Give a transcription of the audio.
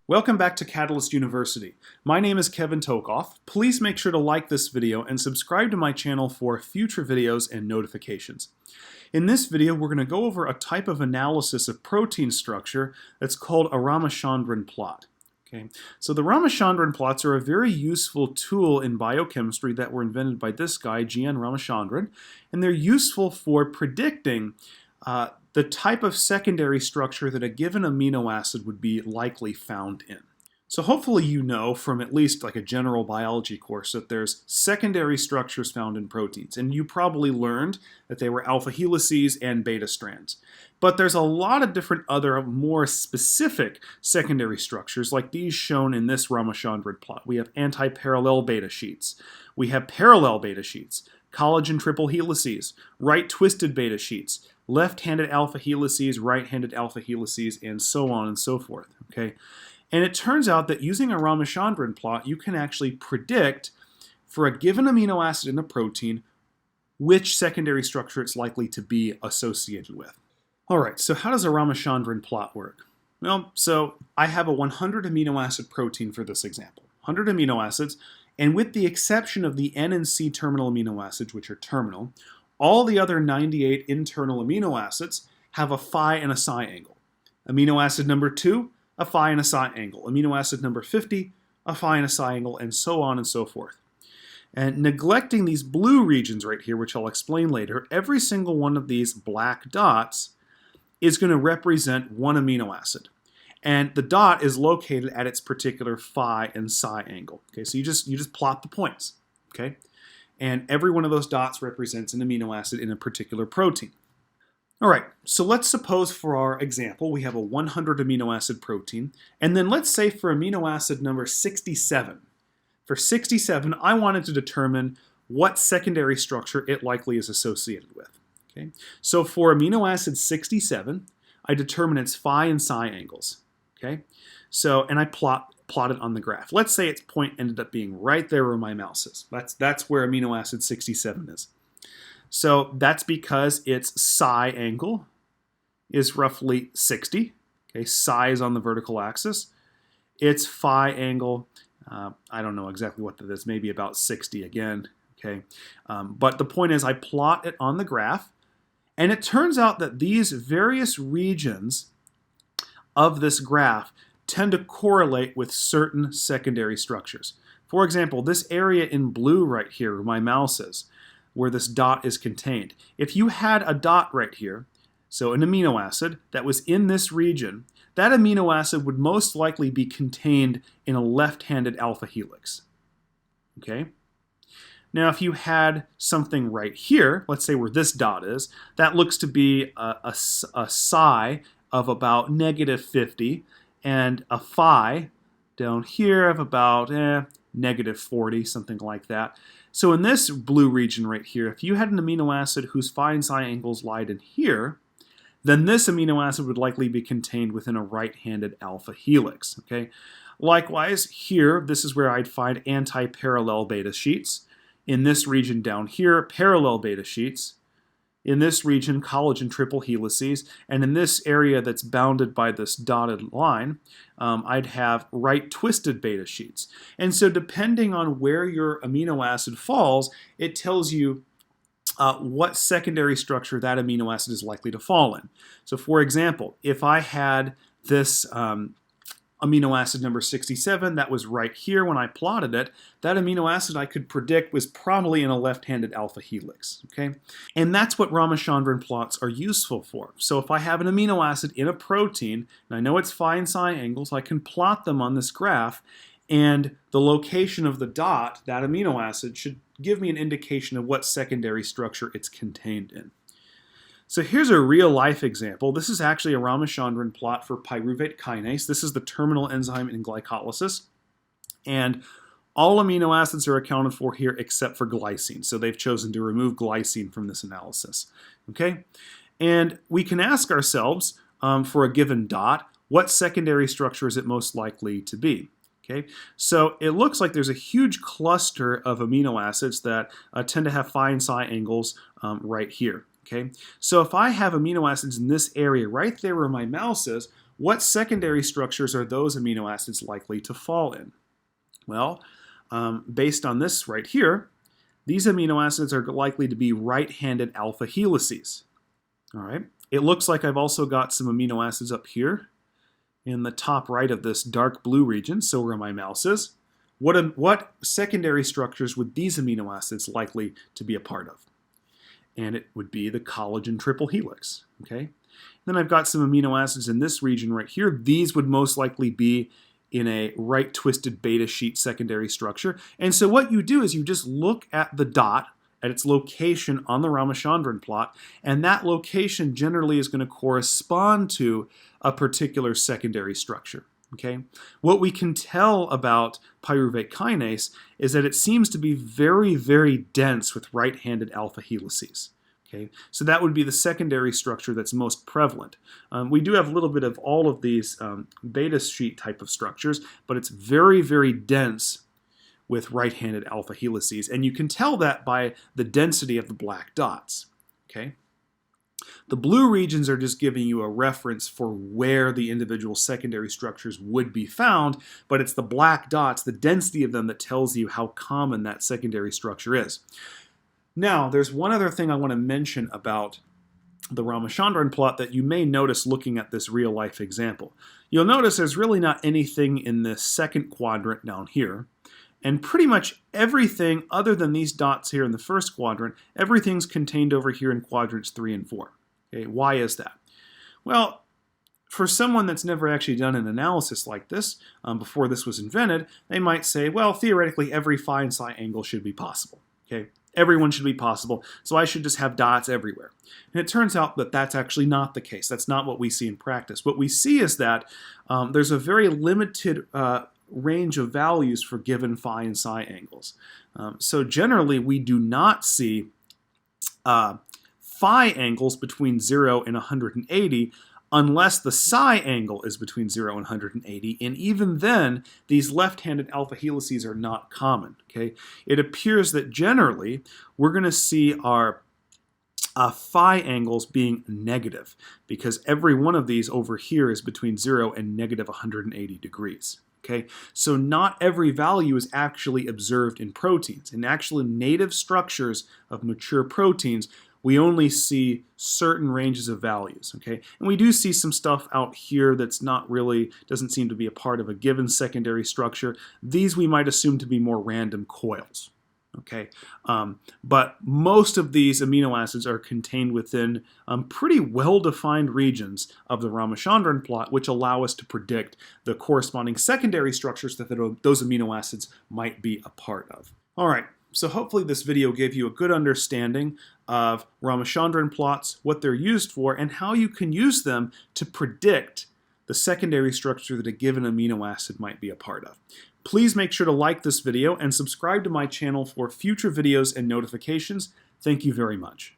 Welcome back to Catalyst University. My name is Kevin Tokoph. Please make sure to like this video and subscribe to my channel for future videos and notifications. In this video, we're going to go over a type of analysis of protein structure that's called a Ramachandran plot. Okay, so the Ramachandran plots are a very useful tool in biochemistry that were invented by this guy, G.N. Ramachandran, and they're useful for predicting the type of secondary structure that a given amino acid would be likely found in. So hopefully you know from at least like a general biology course that there's secondary structures found in proteins, and you probably learned that they were alpha helices and beta strands. But there's a lot of different other more specific secondary structures like these shown in this Ramachandran plot. We have anti-parallel beta sheets. We have parallel beta sheets, collagen triple helices, right twisted beta sheets, left-handed alpha helices, right-handed alpha helices, and so on and so forth. Okay, and it turns out that using a Ramachandran plot, you can actually predict for a given amino acid in a protein which secondary structure it's likely to be associated with. All right, so how does a Ramachandran plot work? Well, so I have a 100 amino acid protein for this example. 100 amino acids, and with the exception of the N and C terminal amino acids, which are terminal, all the other 98 internal amino acids have a phi and a psi angle. Amino acid number 2, a phi and a psi angle. Amino acid number 50, a phi and a psi angle, and so on and so forth. And neglecting these blue regions right here, which I'll explain later, every single one of these black dots is going to represent one amino acid. And the dot is located at its particular phi and psi angle. Okay, so you just plot the points. Okay? And every one of those dots represents an amino acid in a particular protein. All right, so let's suppose for our example we have a 100 amino acid protein, and then let's say for amino acid number 67. For 67, I wanted to determine what secondary structure it likely is associated with. Okay, so for amino acid 67, I determine its phi and psi angles. Okay, so and I plot it on the graph. Let's say its point ended up being right there where my mouse is. That's where amino acid 67 is. So that's because its psi angle is roughly 60. Okay, psi is on the vertical axis. Its phi angle, I don't know exactly what that is, maybe about 60 again. Okay, but the point is I plot it on the graph, and it turns out that these various regions of this graph tend to correlate with certain secondary structures. For example, this area in blue right here, where my mouse is, where this dot is contained. If you had a dot right here, so an amino acid that was in this region, that amino acid would most likely be contained in a left-handed alpha helix. Okay? Now, if you had something right here, let's say where this dot is, that looks to be a psi of about -50, and a phi down here of about -40, something like that. So in this blue region right here, if you had an amino acid whose phi and psi angles lied in here, then this amino acid would likely be contained within a right-handed alpha helix. Okay. Likewise, here, this is where I'd find anti-parallel beta sheets. In this region down here, parallel beta sheets. In this region, collagen triple helices, and in this area that's bounded by this dotted line, I'd have right twisted beta sheets. And so depending on where your amino acid falls, it tells you what secondary structure that amino acid is likely to fall in. So for example, if I had this amino acid number 67 that was right here when I plotted it, that amino acid I could predict was probably in a left-handed alpha helix. Okay, and that's what Ramachandran plots are useful for. So if I have an amino acid in a protein, and I know its phi and psi angles, I can plot them on this graph, and the location of the dot, that amino acid, should give me an indication of what secondary structure it's contained in. So here's a real-life example. This is actually a Ramachandran plot for pyruvate kinase. This is the terminal enzyme in glycolysis. And all amino acids are accounted for here except for glycine. So they've chosen to remove glycine from this analysis. Okay? And we can ask ourselves, for a given dot, what secondary structure is it most likely to be? Okay, so it looks like there's a huge cluster of amino acids that tend to have phi and psi angles right here. Okay, so if I have amino acids in this area right there where my mouse is, what secondary structures are those amino acids likely to fall in? Well, based on this right here, these amino acids are likely to be right-handed alpha helices. All right. It looks like I've also got some amino acids up here in the top right of this dark blue region, so where my mouse is. What secondary structures would these amino acids likely to be a part of? And it would be the collagen triple helix. Okay. Then I've got some amino acids in this region right here. These would most likely be in a right twisted beta sheet secondary structure. And so what you do is you just look at the dot at its location on the Ramachandran plot, and that location generally is going to correspond to a particular secondary structure. Okay? What we can tell about pyruvate kinase is that it seems to be very, very dense with right-handed alpha helices. Okay? So that would be the secondary structure that's most prevalent. We do have a little bit of all of these beta sheet type of structures, but it's very, very dense with right-handed alpha helices, and you can tell that by the density of the black dots. Okay? The blue regions are just giving you a reference for where the individual secondary structures would be found, but it's the black dots, the density of them, that tells you how common that secondary structure is. Now, there's one other thing I want to mention about the Ramachandran plot that you may notice looking at this real-life example. You'll notice there's really not anything in this second quadrant down here, and pretty much everything other than these dots here in the first quadrant, everything's contained over here in quadrants 3 and 4. Okay, why is that? Well, for someone that's never actually done an analysis like this, before this was invented, they might say, well, theoretically, every phi and psi angle should be possible. Okay, everyone should be possible, so I should just have dots everywhere. And it turns out that that's actually not the case. That's not what we see in practice. What we see is that there's a very limited range of values for given phi and psi angles. So generally, we do not see phi angles between 0 and 180 unless the psi angle is between 0 and 180, and even then, these left-handed alpha helices are not common. Okay? It appears that generally, we're going to see our phi angles being negative, because every one of these over here is between 0 and negative 180 degrees. Okay? So not every value is actually observed in proteins. In actually native structures of mature proteins, we only see certain ranges of values, okay? And we do see some stuff out here that's not really, doesn't seem to be a part of a given secondary structure. These we might assume to be more random coils, okay? But most of these amino acids are contained within pretty well-defined regions of the Ramachandran plot, which allow us to predict the corresponding secondary structures that those amino acids might be a part of. All right. So hopefully this video gave you a good understanding of Ramachandran plots, what they're used for, and how you can use them to predict the secondary structure that a given amino acid might be a part of. Please make sure to like this video and subscribe to my channel for future videos and notifications. Thank you very much.